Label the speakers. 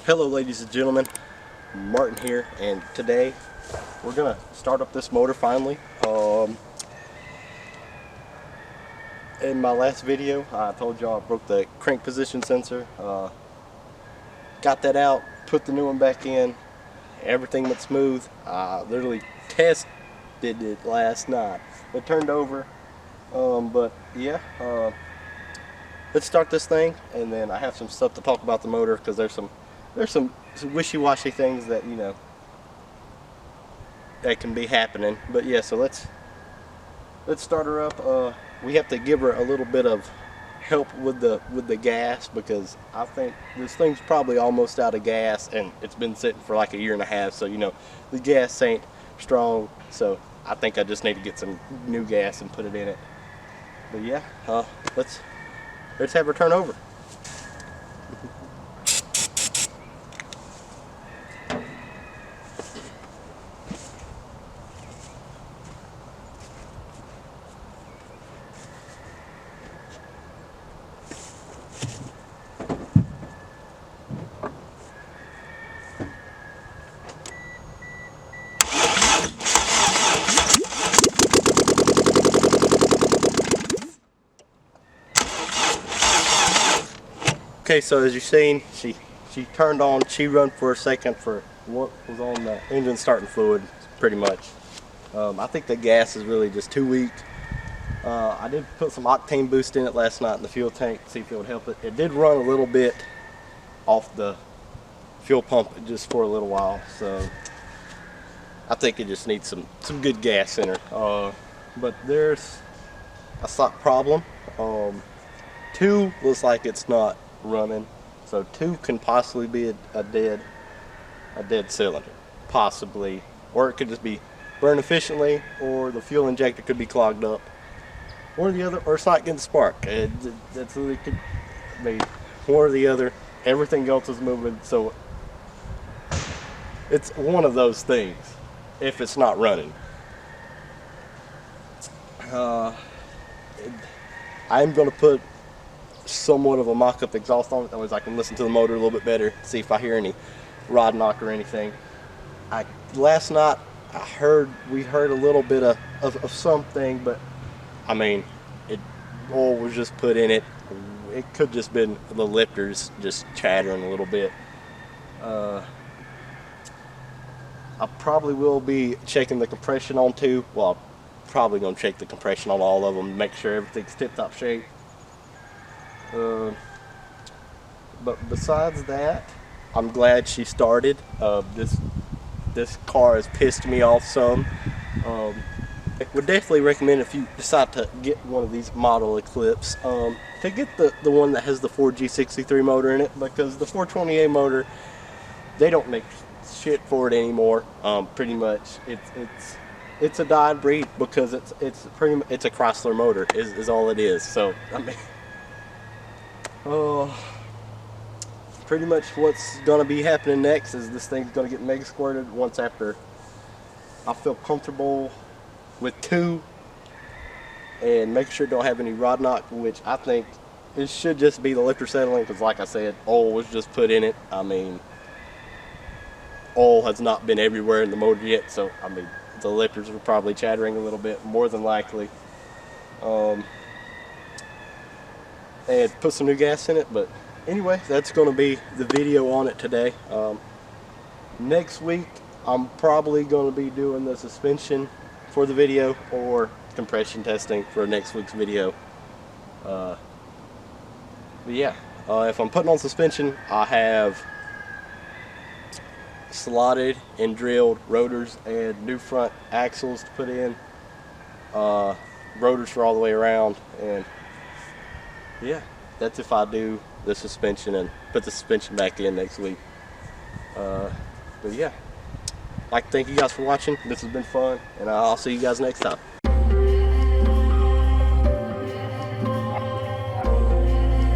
Speaker 1: Hello ladies and gentlemen, Martin here, and today we're gonna start up this motor finally. In my last video I told y'all I broke the crank position sensor. Got that out, put the new one back in, everything went smooth. I literally tested it last night. It turned over, but yeah, let's start this thing, and then I have some stuff to talk about the motor because there's some wishy-washy things that, you know, that can be happening. But yeah, so let's start her up. We have to give her a little bit of help with the gas, because I think this thing's probably almost out of gas, and it's been sitting for like a year and a half, so you know the gas ain't strong. So I think I just need to get some new gas and put it in it. But yeah, let's have her turn over. Okay, so as you've seen, she turned on. She run for a second for what was on the engine starting fluid, pretty much. I think the gas is really just too weak. I did put some octane boost in it last night in the fuel tank, see if it would help it. It did run a little bit off the fuel pump just for a little while, so I think it just needs some good gas in her. But there's a slight problem. 2 looks like it's not running, so 2 can possibly be a dead cylinder, possibly, or it could just be burn efficiently, or the fuel injector could be clogged up, or the other, or it's not getting spark. That's really could be one or the other. Everything else is moving, so it's one of those things if it's not running. I'm going to put somewhat of a mock-up exhaust on it, that way I can listen to the motor a little bit better, see if I hear any rod knock or anything. Last night we heard a little bit of something, but I mean, oil was just put in it. It could just been the lifters just chattering a little bit. I probably will be checking the compression on 2. Well, I'm probably going to check the compression on all of them, make sure everything's tip-top shape. But besides that, I'm glad she started. This car has pissed me off some. I would definitely recommend, if you decide to get one of these model Eclipse, to get the one that has the 4G63 motor in it, because the 420A motor, they don't make shit for it anymore. Pretty much, it's a dyed breed, because it's a Chrysler motor is all it is. So I mean, pretty much what's going to be happening next is this thing's going to get mega squirted once after I feel comfortable with 2 and make sure it don't have any rod knock, which I think it should just be the lifter settling, because like I said, oil was just put in it. I mean, oil has not been everywhere in the motor yet, so I mean, the lifters are probably chattering a little bit, more than likely. And put some new gas in it. But anyway, that's going to be the video on it today. Next week I'm probably going to be doing the suspension for the video, or compression testing for next week's video. But yeah, if I'm putting on suspension, I have slotted and drilled rotors and new front axles to put in, rotors for all the way around, and yeah, that's if I do the suspension and put the suspension back in next week. But yeah, I'd like to thank you guys for watching. This has been fun, and I'll see you guys next time.